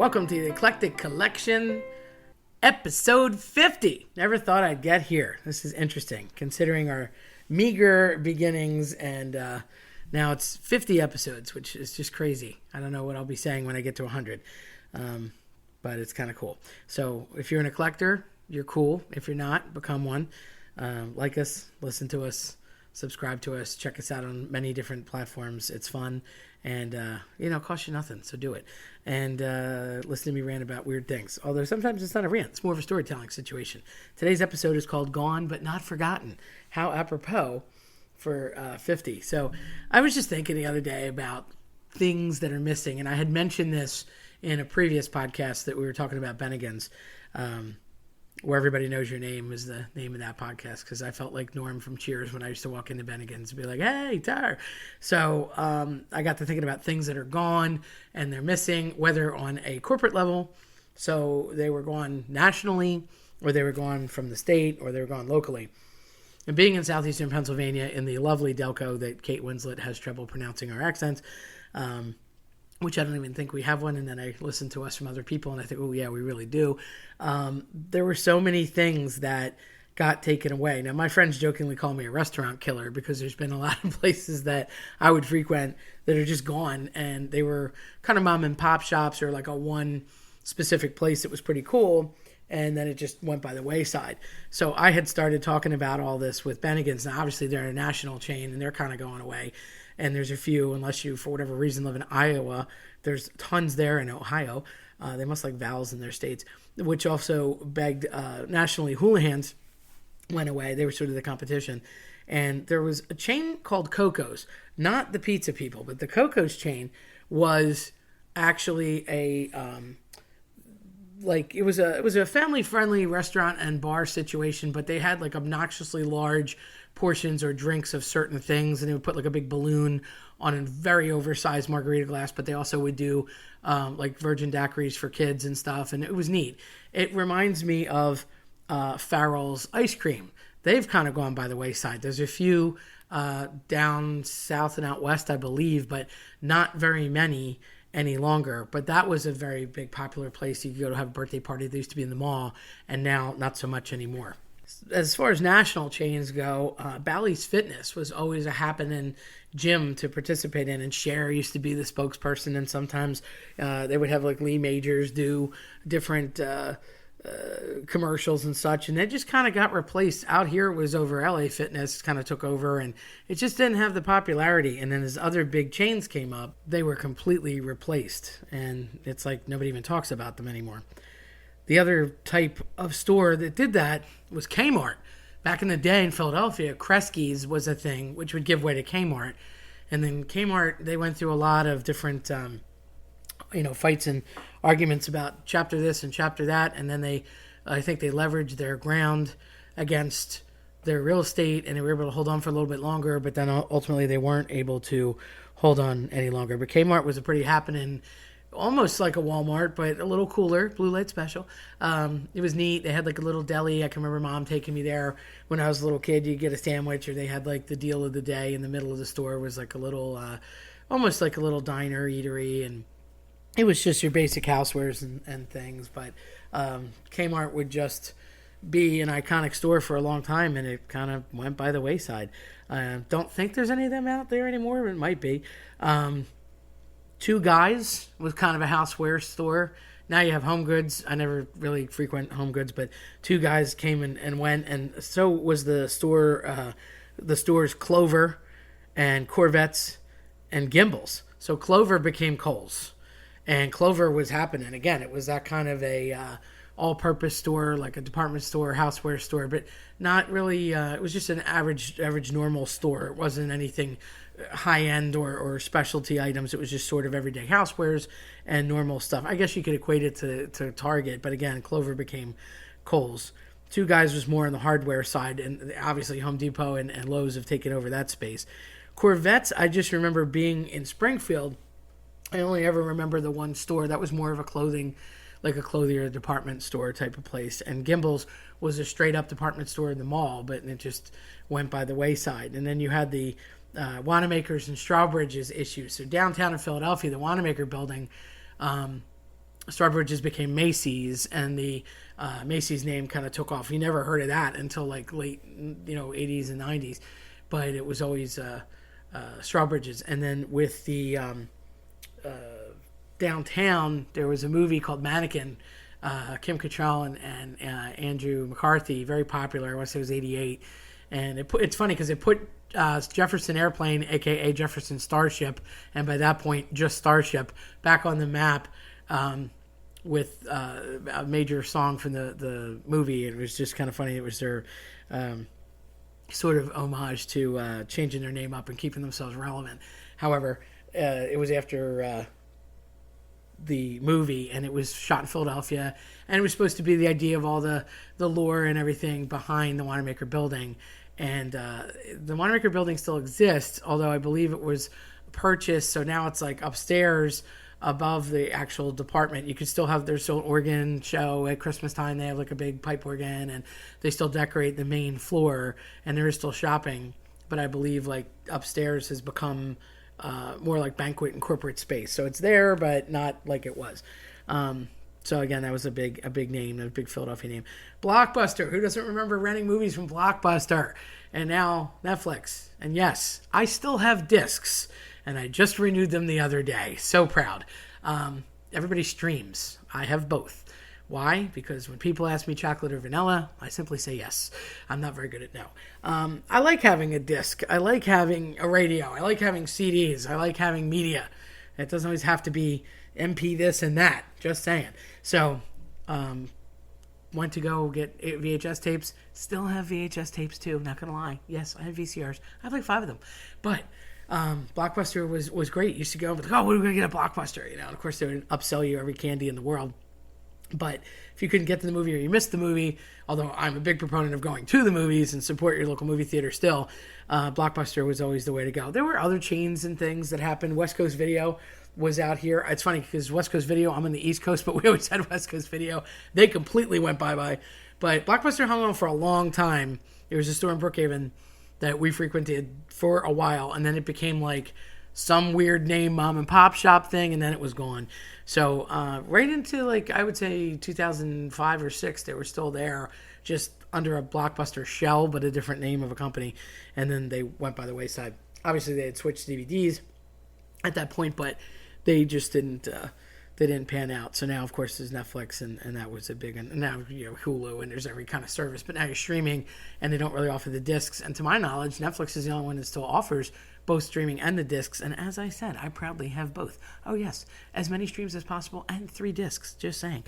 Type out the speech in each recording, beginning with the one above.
Welcome to the Eclectic Collection, episode 50. Never thought I'd get here. This is interesting, considering our meager beginnings, and now it's 50 episodes, which is just crazy. I don't know what I'll be saying when I get to 100, but it's kind of cool. So if you're an eclector, you're cool. If you're not, become one. Like us, listen to us, subscribe to us, check us out on many different platforms. It's fun, and it costs you nothing, so do it. And listen to me rant about weird things. Although sometimes it's not a rant, it's more of a storytelling situation. Today's episode is called Gone But Not Forgotten. How apropos for 50. So I was just thinking the other day about things that are missing, and I had mentioned this in a previous podcast that we were talking about Bennigan's. Where Everybody Knows Your Name is the name of that podcast, because I felt like Norm from Cheers when I used to walk into Bennigan's and be like, hey, Tar. So I got to thinking about things that are gone and they're missing, whether on a corporate level, so they were gone nationally, or they were gone from the state, or they were gone locally. And being in southeastern Pennsylvania in the lovely Delco that Kate Winslet has trouble pronouncing our accents, which I don't even think we have one, and then I listen to us from other people, and I think, oh, yeah, we really do. There were so many things that got taken away. Now, my friends jokingly call me a restaurant killer, because there's been a lot of places that I would frequent that are just gone, and they were kind of mom and pop shops, or like a one specific place that was pretty cool, and then it just went by the wayside. So I had started talking about all this with Bennigan's. Now, obviously, they're a national chain, and they're kind of going away. And there's a few, unless you, for whatever reason, live in Iowa. There's tons there in Ohio. They must like vowels in their states, which also begged nationally. Houlihan's went away. They were sort of the competition. And there was a chain called Coco's, not the pizza people, but the Coco's chain was actually a it was a family-friendly restaurant and bar situation, but they had like obnoxiously large portions or drinks of certain things, and they would put like a big balloon on a very oversized margarita glass, but they also would do like virgin daiquiris for kids and stuff, and it was neat. It reminds me of Farrell's ice cream. They've kind of gone by the wayside. There's a few down south and out west, I believe, but not very many any longer. But that was a very big popular place. You could go to have a birthday party. They used to be in the mall, and now not so much anymore. As far as national chains go, Bally's Fitness was always a happening gym to participate in, and Cher used to be the spokesperson, and sometimes they would have like Lee Majors do different commercials and such, and it just kind of got replaced. Out here it was over LA Fitness kind of took over, and it just didn't have the popularity. And then as other big chains came up, they were completely replaced, and it's like nobody even talks about them anymore. The other type of store that did that was Kmart. Back in the day in Philadelphia, Kresge's was a thing, which would give way to Kmart. And then Kmart, they went through a lot of different fights and arguments about chapter this and chapter that, and then I think they leveraged their ground against their real estate, and they were able to hold on for a little bit longer, but then ultimately they weren't able to hold on any longer. But Kmart was a pretty happening, almost like a Walmart, but a little cooler, blue light special. It was neat. They had like a little deli. I can remember Mom taking me there when I was a little kid. You get a sandwich, or they had like the deal of the day in the middle of the store was like a little, almost like a little diner, eatery, and it was just your basic housewares and things. But Kmart would just be an iconic store for a long time, and it kind of went by the wayside. Don't think there's any of them out there anymore, but it might be. Two Guys was kind of a houseware store. Now you have Home Goods. I never really frequent Home Goods, but Two Guys came and went, and so was the store. The stores Clover and Corvettes and Gimbals. So Clover became Kohl's. And Clover was happening. Again, it was that kind of a all-purpose store, like a department store, houseware store, but not really, it was just an average normal store. It wasn't anything high-end or specialty items. It was just sort of everyday housewares and normal stuff. I guess you could equate it to Target, but again, Clover became Kohl's. Two Guys was more on the hardware side, and obviously Home Depot and Lowe's have taken over that space. Corvettes, I just remember being in Springfield. I only ever remember the one store that was more of a clothing or department store type of place. And Gimbals was a straight up department store in the mall, but it just went by the wayside. And then you had the Wanamaker's and Strawbridge's issues. So downtown in Philadelphia, the Wanamaker building Starbridge's became Macy's, and the Macy's name kind of took off. You never heard of that until like late, 80s and 90s, but it was always Strawbridge's. And then with the downtown, there was a movie called Mannequin. Kim Cattrall and Andrew McCarthy, very popular. I want to say it was 88. And it's funny because it put Jefferson Airplane, a.k.a. Jefferson Starship, and by that point, just Starship, back on the map with a major song from the movie. It was just kind of funny. It was their sort of homage to changing their name up and keeping themselves relevant. However, it was after the movie, and it was shot in Philadelphia, and it was supposed to be the idea of all the lore and everything behind the Wanamaker Building. And the Wanamaker Building still exists, although I believe it was purchased, so now it's like upstairs above the actual department. You could still have their still organ show at Christmas time. They have like a big pipe organ, and they still decorate the main floor, and there is still shopping, but I believe like upstairs has become more like banquet and corporate space. So it's there, but not like it was. So again, that was a big name, a big Philadelphia name. Blockbuster. Who doesn't remember renting movies from Blockbuster? And now Netflix. And yes, I still have discs, and I just renewed them the other day. So proud. Everybody streams. I have both. Why? Because when people ask me chocolate or vanilla, I simply say yes. I'm not very good at no. I like having a disc. I like having a radio. I like having CDs. I like having media. It doesn't always have to be MP this and that. Just saying. So, went to go get VHS tapes. Still have VHS tapes too. Not going to lie. Yes, I have VCRs. I have like 5 of them. But Blockbuster was great. Used to go, like, oh, what are we going to get at Blockbuster? And of course, they would upsell you every candy in the world. But if you couldn't get to the movie or you missed the movie, although I'm a big proponent of going to the movies and support your local movie theater still, Blockbuster was always the way to go. There were other chains and things that happened. West Coast Video was out here. It's funny because West Coast Video, I'm on the East Coast, but we always had West Coast Video. They completely went bye-bye. But Blockbuster hung on for a long time. There was a store in Brookhaven that we frequented for a while, and then it became like some weird name mom and pop shop thing, and then it was gone. So right into like I would say 2005 or 6, they were still there, just under a Blockbuster shell, but a different name of a company, and then they went by the wayside. Obviously, they had switched DVDs at that point, but they just didn't pan out. So now, of course, there's Netflix, and that was a big one. And now, Hulu, and there's every kind of service. But now you're streaming, and they don't really offer the discs. And to my knowledge, Netflix is the only one that still offers both streaming and the discs. And as I said, I proudly have both. Oh, yes, as many streams as possible and 3 discs, just saying.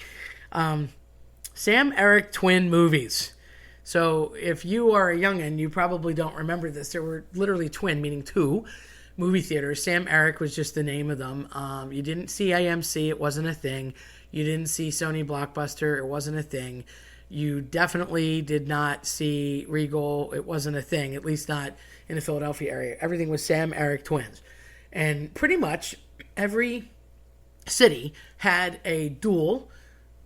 Sam Eric Twin movies. So if you are a youngin', you probably don't remember this. There were literally twin, meaning 2 movie theaters. Sam Eric was just the name of them. You didn't see AMC. It wasn't a thing. You didn't see Sony Blockbuster. It wasn't a thing. You definitely did not see Regal. It wasn't a thing, at least not in the Philadelphia area. Everything was Sam Eric Twins. And pretty much every city had a dual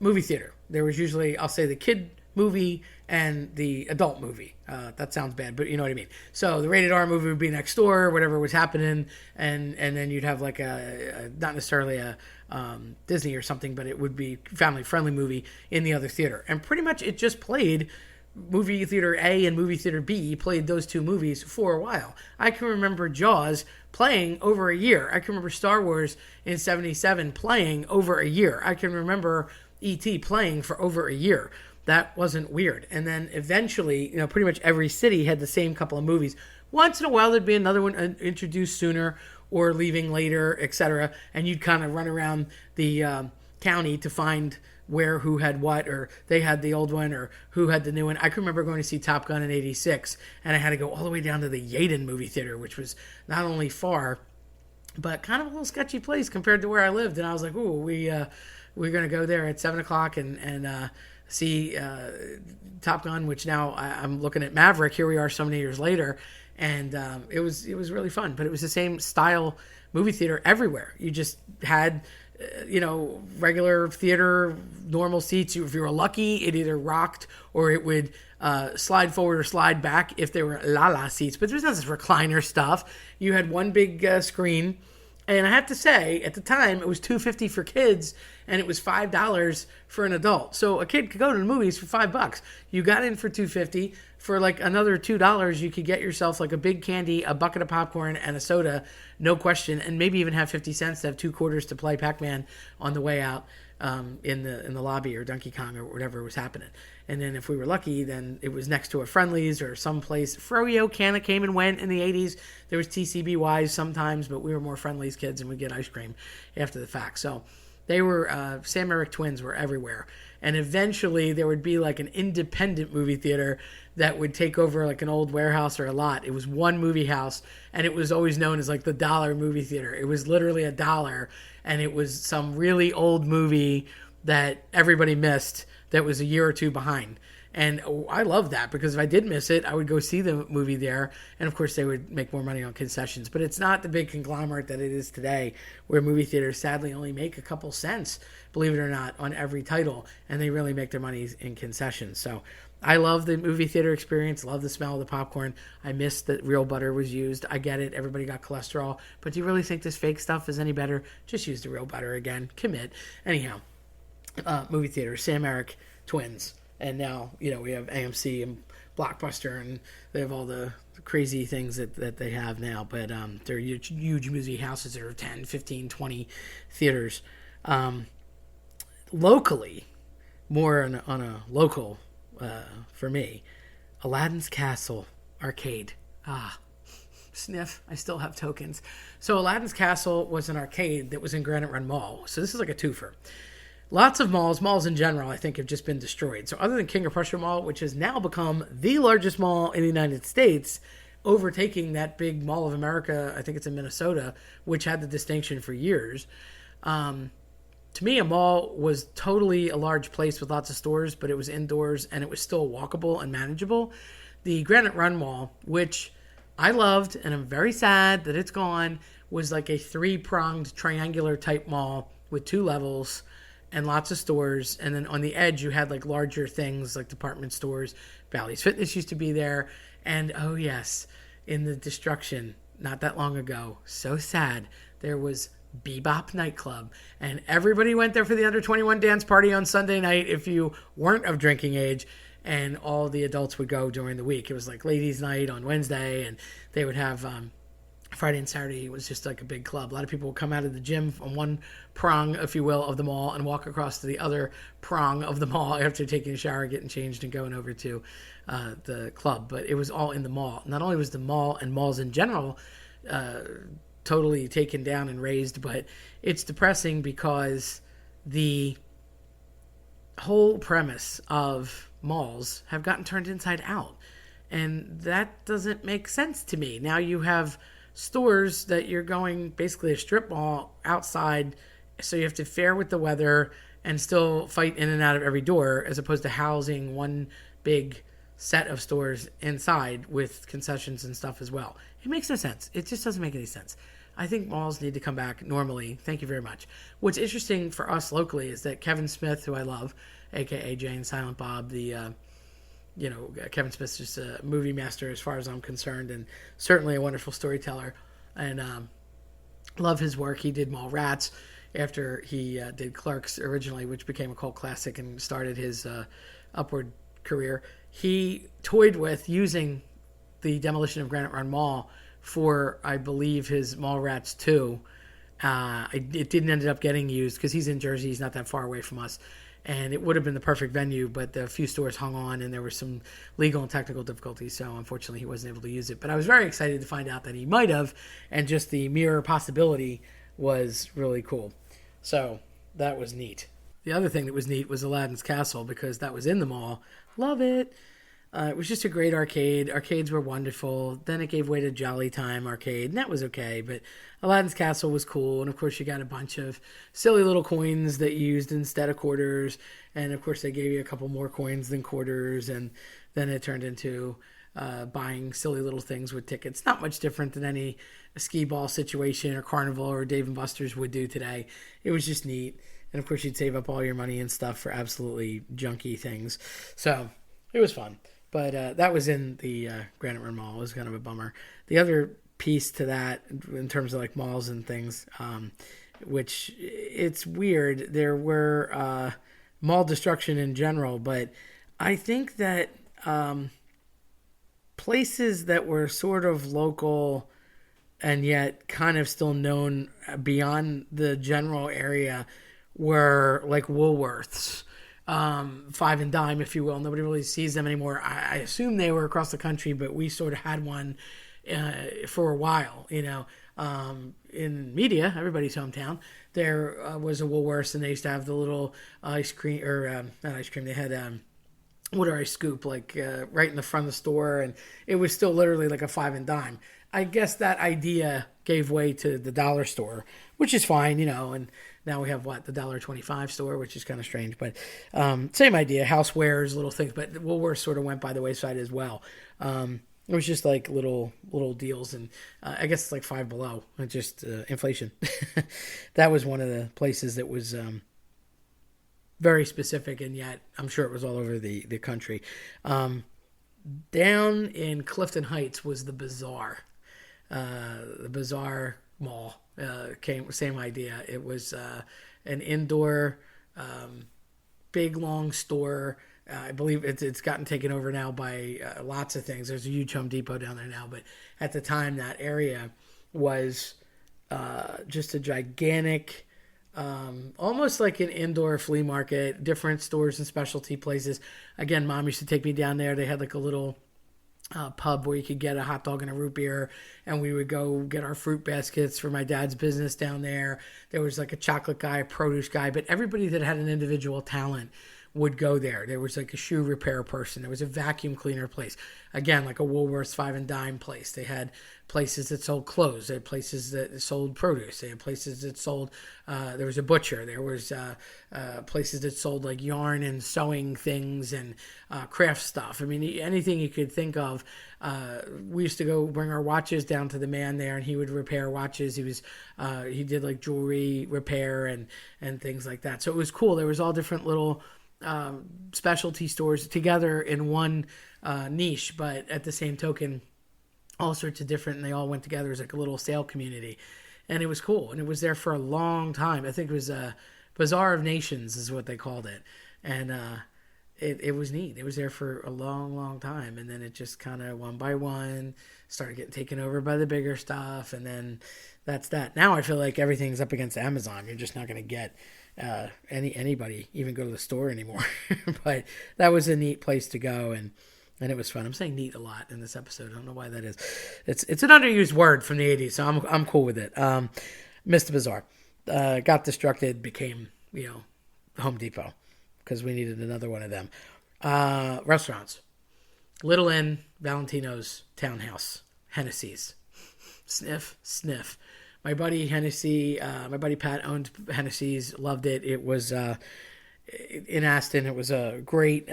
movie theater. There was usually, I'll say, the kid movie and the adult movie. That sounds bad, but you know what I mean. So the rated R movie would be next door, whatever was happening, and then you'd have like a not necessarily a Disney or something, but it would be family-friendly movie in the other theater. And pretty much it just played movie theater A and movie theater B, played those 2 movies for a while. I can remember Jaws playing over a year. I can remember Star Wars in 77 playing over a year. I can remember E.T. playing for over a year. That wasn't weird. And then eventually, pretty much every city had the same couple of movies. Once in a while, there'd be another one introduced sooner or leaving later, etc. And you'd kind of run around the county to find who had what, or they had the old one, or who had the new one. I can remember going to see Top Gun in 86, and I had to go all the way down to the Yaden movie theater, which was not only far, but kind of a little sketchy place compared to where I lived. And I was like, ooh, we're going to go there at 7 o'clock and see Top Gun, which now I'm looking at Maverick. Here we are so many years later, and it was really fun. But it was the same style movie theater everywhere. You just had regular theater, normal seats. If you were lucky, it either rocked or it would slide forward or slide back if they were la-la seats. But there's not this recliner stuff. You had one big screen And I have to say, at the time, it was $2.50 for kids, and it was $5 for an adult. So a kid could go to the movies for $5. You got in for $2.50. For like another $2, you could get yourself like a big candy, a bucket of popcorn, and a soda, no question, and maybe even have 50 cents to have 2 quarters to play Pac-Man on the way out in the lobby, or Donkey Kong, or whatever was happening. And then if we were lucky, then it was next to a Friendly's or someplace. Froyo kind of came and went in the 80s. There was TCBYs sometimes, but we were more Friendly's kids, and we'd get ice cream after the fact. So they were, Sam Eric Twins were everywhere. And eventually there would be like an independent movie theater that would take over like an old warehouse or a lot. It was one movie house, and it was always known as like the dollar movie theater. It was literally $1, and it was some really old movie that everybody missed that was a year or two behind. And I loved that, because if I did miss it, I would go see the movie there. And of course, they would make more money on concessions. But it's not the big conglomerate that it is today, where movie theaters sadly only make a couple cents, believe it or not, on every title. And they really make their money in concessions. So I love the movie theater experience, love the smell of the popcorn. I miss that real butter was used. I get it. Everybody got cholesterol. But do you really think this fake stuff is any better? Just use the real butter again. Commit. Anyhow, movie theater, Sam Eric Twins. And now, we have AMC and Blockbuster, and they have all the crazy things that they have now. But they're huge movie houses that are 10, 15, 20 theaters. Locally, more on a local, for me, Aladdin's Castle Arcade. Sniff, I still have tokens. So Aladdin's Castle was an arcade that was in Granite Run Mall. So this is like a twofer. Lots of malls in general, I think, have just been destroyed. So other than King of Prussia Mall, which has now become the largest mall in the United States, overtaking that big Mall of America, I think it's in Minnesota, which had the distinction for years. To me, a mall was totally a large place with lots of stores, but it was indoors, and it was still walkable and manageable. The Granite Run Mall, which I loved, and I'm very sad that it's gone, was like a 3-pronged triangular type mall with 2 levels and lots of stores. And then on the edge, you had like larger things like department stores. Bally's Fitness used to be there. And oh yes, in the destruction not that long ago, so sad, there was Bebop nightclub, and everybody went there for the under 21 dance party on Sunday night if you weren't of drinking age, and all the adults would go during the week. It was like ladies night on Wednesday, and they would have Friday and Saturday. It was just like a big club. A lot of people would come out of the gym on one prong, if you will, of the mall, and walk across to the other prong of the mall after taking a shower, getting changed, and going over to the club. But it was all in the mall. Not only was the mall and malls in general totally taken down and razed, but it's depressing because the whole premise of malls have gotten turned inside out, and that doesn't make sense to me. Now you have stores that you're going basically a strip mall outside, so you have to fare with the weather and still fight in and out of every door, as opposed to housing one big set of stores inside with concessions and stuff as well. It makes no sense. It just doesn't make any sense. I think malls need to come back normally. Thank you very much. What's interesting for us locally is that Kevin Smith, who I love, aka Jay and Silent Bob, Kevin Smith's just a movie master as far as I'm concerned, and certainly a wonderful storyteller. And love his work. He did Mallrats after he did Clerks originally, which became a cult classic and started his upward career. He toyed with using the demolition of Granite Run Mall for, I believe, his Mallrats 2. It didn't end up getting used because he's in Jersey. He's not that far away from us. And it would have been the perfect venue, but the few stores hung on, and there were some legal and technical difficulties, so unfortunately he wasn't able to use it. But I was very excited to find out that he might have, and just the mere possibility was really cool. So that was neat. The other thing that was neat was Aladdin's Castle, because that was in the mall. Love it. It was just a great arcade. Arcades were wonderful. Then it gave way to Jolly Time Arcade, and that was okay. But Aladdin's Castle was cool. And, of course, you got a bunch of silly little coins that you used instead of quarters. And, of course, they gave you a couple more coins than quarters. And then it turned into buying silly little things with tickets. Not much different than any skee ball situation or carnival or Dave & Buster's would do today. It was just neat. And, of course, you'd save up all your money and stuff for absolutely junky things. So it was fun. But that was in the Granite Run Mall. It was kind of a bummer. The other piece to that in terms of like malls and things, which it's weird. There were mall destruction in general, but I think that places that were sort of local and yet kind of still known beyond the general area were like Woolworths, Five and Dime, if you will. Nobody really sees them anymore. I assume they were across the country, but we sort of had one for a while, in Media, everybody's hometown. There was a Woolworths, and they used to have the little ice cream, or not ice cream, they had water ice scoop, like right in the front of the store, and it was still literally like a Five and Dime. I guess that idea gave way to the dollar store, which is fine, and now we have the $1.25 store, which is kind of strange, but same idea, housewares, little things, but Woolworths sort of went by the wayside as well. It was just like little deals, and I guess it's like Five Below, just inflation. That was one of the places that was very specific, and yet I'm sure it was all over the country. Down in Clifton Heights was the Bazaar. The Bazaar Mall same idea. It was an indoor, big long store. I believe it's gotten taken over now by lots of things. There's a huge Home Depot down there now, but at the time that area was just a gigantic, almost like an indoor flea market, different stores and specialty places. Again, Mom used to take me down there. They had like a little pub where you could get a hot dog and a root beer, and we would go get our fruit baskets for my dad's business down there. There was like a chocolate guy, a produce guy, but everybody that had an individual talent would go there. There was like a shoe repair person. There was a vacuum cleaner place. Again, like a Woolworths Five and Dime place. They had places that sold clothes. They had places that sold produce. They had places that sold, there was a butcher. There was places that sold like yarn and sewing things and craft stuff. I mean, anything you could think of. We used to go bring our watches down to the man there, and he would repair watches. He did like jewelry repair and things like that. So it was cool. There was all different little specialty stores together in one niche, but at the same token, all sorts of different, and they all went together as like a little sale community, and it was cool, and it was there for a long time. I think it was Bazaar of Nations is what they called it, and it was neat. It was there for a long time, and then it just kind of one by one started getting taken over by the bigger stuff, and then that's that. Now I feel like everything's up against Amazon. You're just not going to get anybody even go to the store anymore. But that was a neat place to go, and it was fun. I'm saying neat a lot in this episode. I don't know why that is. It's an underused word from the 80s, so I'm cool with it. Missed the Bazaar. Got distracted, became Home Depot, because we needed another one of them. Restaurants: Little Inn, Valentino's, Townhouse, Hennessy's. Sniff. My buddy Pat owned Hennessy's, loved it. It was in Aston. It was a great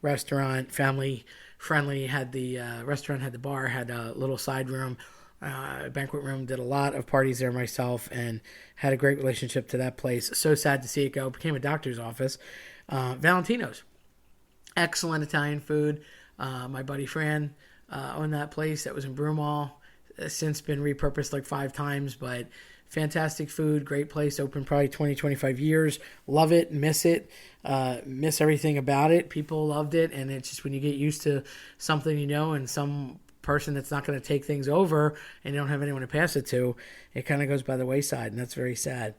restaurant, family friendly. Had the restaurant, had the bar, had a little side room, banquet room. Did a lot of parties there myself, and had a great relationship to that place. So sad to see it go. It became a doctor's office. Valentino's, excellent Italian food. My buddy Fran owned that place. That was in Broomall. Since been repurposed like 5 times, but fantastic food, great place, open probably 20-25 years. Love it, miss everything about it. People loved it, and it's just when you get used to something, and some person that's not going to take things over, and you don't have anyone to pass it to, it kind of goes by the wayside, and that's very sad.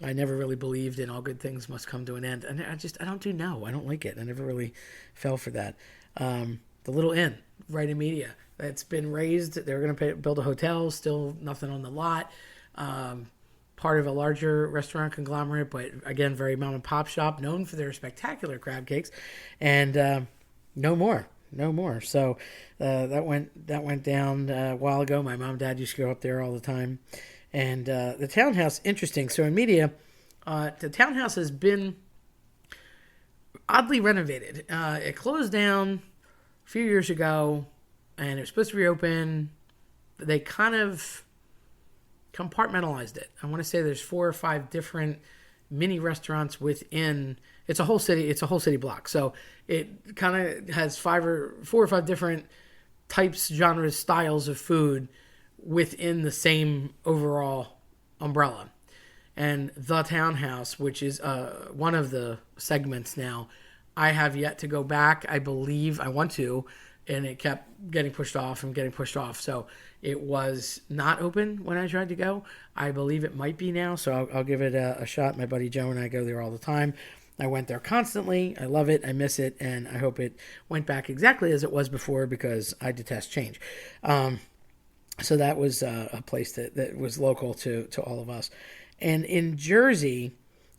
I never really believed in all good things must come to an end, and I don't do now. I don't like it. I never really fell for that. The Little Inn, right in Media. It's been raised. They're going to build a hotel. Still nothing on the lot. Part of a larger restaurant conglomerate, but again, very mom and pop shop, known for their spectacular crab cakes, and no more. So that went down a while ago. My mom and dad used to go up there all the time, and the Townhouse, interesting. So in Media, the Townhouse has been oddly renovated. It closed down a few years ago, and it was supposed to reopen. They kind of compartmentalized it. I want to say there's 4 or 5 different mini restaurants within. It's a whole city block. So it kind of has 4 or 5 different types, genres, styles of food within the same overall umbrella. And The Townhouse, which is one of the segments now, I have yet to go back. I believe I want to, and it kept getting pushed off and getting pushed off. So it was not open when I tried to go. I believe it might be now, so I'll give it a shot. My buddy Joe and I go there all the time. I went there constantly. I love it. I miss it, and I hope it went back exactly as it was before because I detest change. So that was a place that was local to all of us. And in Jersey,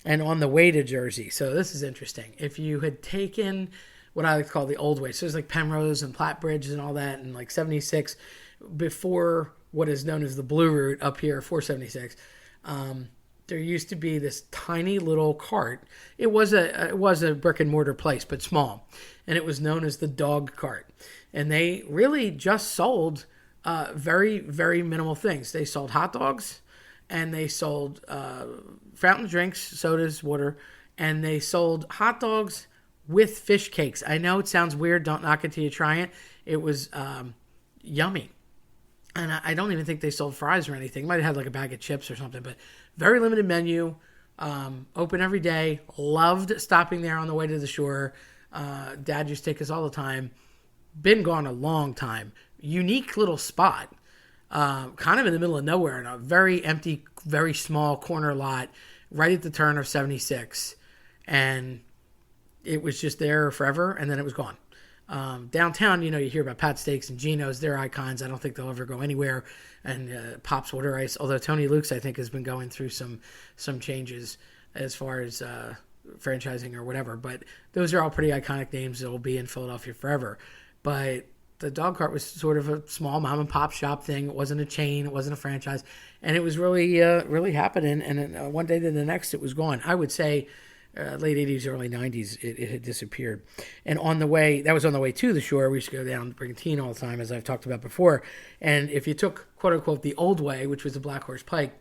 and on the way to Jersey, so this is interesting. If you had taken what I like to call the old way, so there's like Penrose and Plattbridge and all that, and like 76, before what is known as the Blue Route up here, 476, there used to be this tiny little cart. It was a brick and mortar place, but small, and it was known as the Dog Cart. And they really just sold very, very minimal things. They sold hot dogs, and they sold fountain drinks, sodas, water, and they sold hot dogs with fish cakes. I know it sounds weird. Don't knock it till you try it. It was yummy. And I don't even think they sold fries or anything. Might have had like a bag of chips or something, but very limited menu. Open every day. Loved stopping there on the way to the shore. Dad used to take us all the time. Been gone a long time. Unique little spot. Kind of in the middle of nowhere in a very empty, very small corner lot right at the turn of 76. And it was just there forever, and then it was gone. Downtown, you hear about Pat Steaks and Geno's. They're icons. I don't think they'll ever go anywhere. And Pop's Water Ice, although Tony Luke's, I think, has been going through some changes as far as franchising or whatever. But those are all pretty iconic names that will be in Philadelphia forever. But the Dog Cart was sort of a small mom and pop shop thing. It wasn't a chain. It wasn't a franchise. And it was really, really happening. And then, one day to the next, it was gone. I would say late 80s, early 90s, it had disappeared. And that was on the way to the shore. We used to go down to Brigantine all the time, as I've talked about before. And if you took, quote unquote, the old way, which was the Black Horse Pike,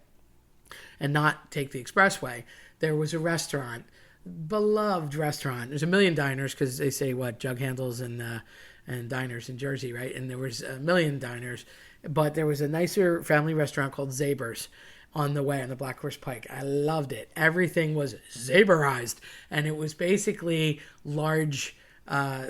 and not take the expressway, there was a restaurant, beloved restaurant. There's a million diners, because they say, jug handles and diners in Jersey, right? And there was a million diners. But there was a nicer family restaurant called Zaber's on the way on the Black Horse Pike. I loved it. Everything was Zaberized, and it was basically large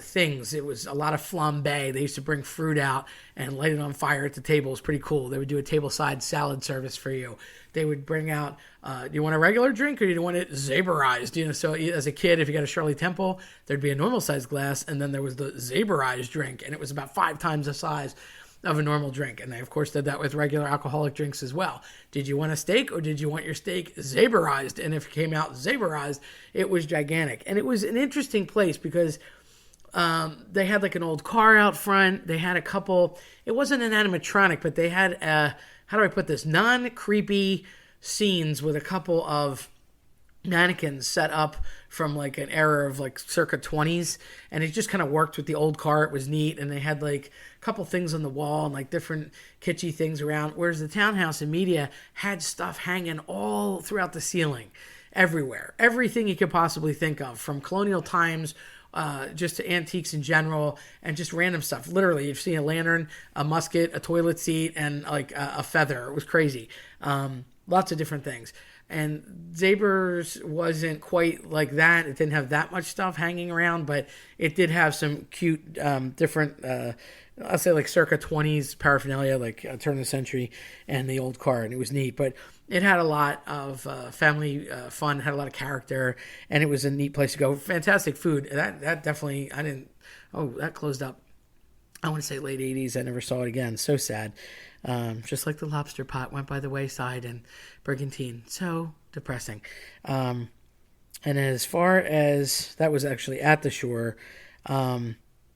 things. It was a lot of flambe. They used to bring fruit out and light it on fire at the table. It was pretty cool. They would do a tableside salad service for you. They would bring out, do you want a regular drink or do you want it Zaberized? So as a kid, if you got a Shirley Temple, there'd be a normal size glass, and then there was the Zaberized drink, and it was about 5 times the size of a normal drink. And they, of course, did that with regular alcoholic drinks as well. Did you want a steak or did you want your steak Zaberized? And if it came out Zaberized, it was gigantic. And it was an interesting place because they had like an old car out front. They had a couple, it wasn't an animatronic, but they had, how do I put this, non-creepy scenes with a couple of mannequins set up from like an era of like circa 20s, and it just kind of worked with the old car. It was neat, and they had like a couple things on the wall and like different kitschy things around, whereas the Townhouse and Media had stuff hanging all throughout the ceiling, everywhere, everything you could possibly think of, from colonial times just to antiques in general, and just random stuff. Literally, you've seen a lantern, a musket, a toilet seat, and like a feather. It was crazy. Lots of different things. And Zaber's wasn't quite like that. It didn't have that much stuff hanging around, but it did have some cute, different, I'll say like circa 20s paraphernalia, like turn of the century, and the old car, and it was neat. But it had a lot of family fun, had a lot of character, and it was a neat place to go. Fantastic food. That definitely, that closed up. I want to say late 80s. I never saw it again. So sad. Just like the Lobster Pot went by the wayside in Brigantine. So depressing. And as far as that was actually at the shore,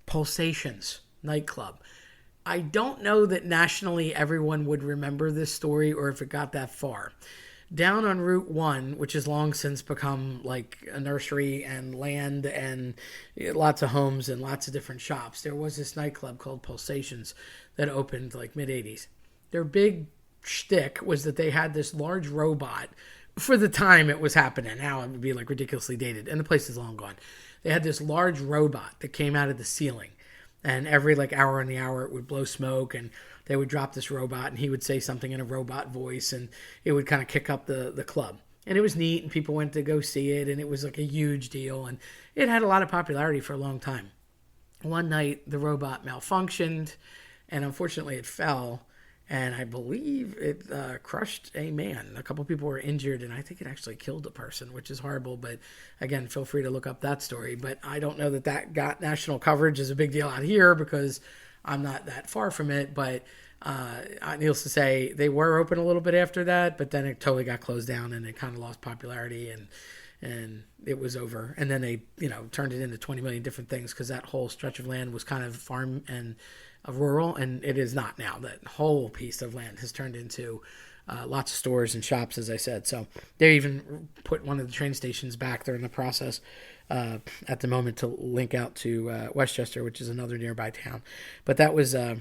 Pulsations nightclub. I don't know that nationally everyone would remember this story or if it got that far. Down on Route 1, which has long since become like a nursery and land and lots of homes and lots of different shops, there was this nightclub called Pulsations that opened like mid-80s. Their big shtick was that they had this large robot. For the time it was happening, now it would be like ridiculously dated, and the place is long gone. They had this large robot that came out of the ceiling, And every like hour on the hour, it would blow smoke, and they would drop this robot, and he would say something in a robot voice, and it would kind of kick up the club. And it was neat, and people went to go see it, and it was like a huge deal, and it had a lot of popularity for a long time. One night, the robot malfunctioned, and unfortunately, it fell, and I believe it crushed a man. A couple people were injured, and I think it actually killed a person, which is horrible. But again, feel free to look up that story. But I don't know that got national coverage as a big deal out here because I'm not that far from it. But needless to say, they were open a little bit after that, but then it totally got closed down, and it kind of lost popularity, and it was over. And then they, turned it into 20 million different things because that whole stretch of land was kind of farm and rural, and it is not now. That whole piece of land has turned into lots of stores and shops, as I said. So they even put one of the train stations back. They're in the process at the moment to link out to Westchester, which is another nearby town. But that was a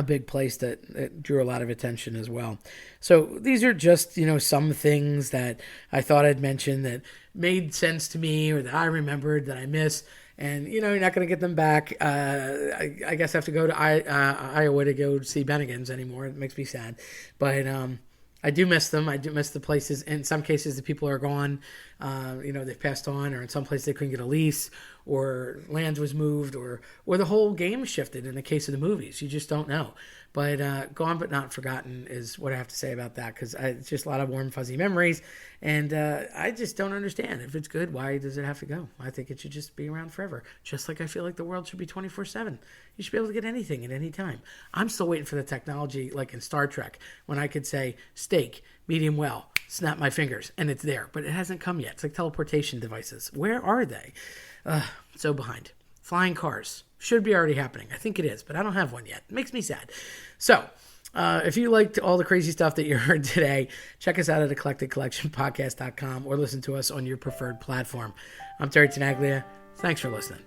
big place that drew a lot of attention as well. So these are just, some things that I thought I'd mention that made sense to me or that I remembered that I missed. And, you're not going to get them back. I guess I have to go to Iowa to go see Bennigan's anymore. It makes me sad. But I do miss them. I do miss the places. In some cases, the people are gone. They've passed on, or in some places they couldn't get a lease, or land was moved, or the whole game shifted in the case of the movies. You just don't know. But gone but not forgotten is what I have to say about that, because it's just a lot of warm, fuzzy memories. And I just don't understand. If it's good, why does it have to go? I think it should just be around forever. Just like I feel like the world should be 24/7. You should be able to get anything at any time. I'm still waiting for the technology, like in Star Trek, when I could say, steak, medium well, snap my fingers, and it's there. But it hasn't come yet. It's like teleportation devices. Where are they? So behind. Flying cars. Should be already happening. I think it is, but I don't have one yet. It makes me sad. So, if you liked all the crazy stuff that you heard today, check us out at eclecticcollectionpodcast.com or listen to us on your preferred platform. I'm Terry Tenaglia. Thanks for listening.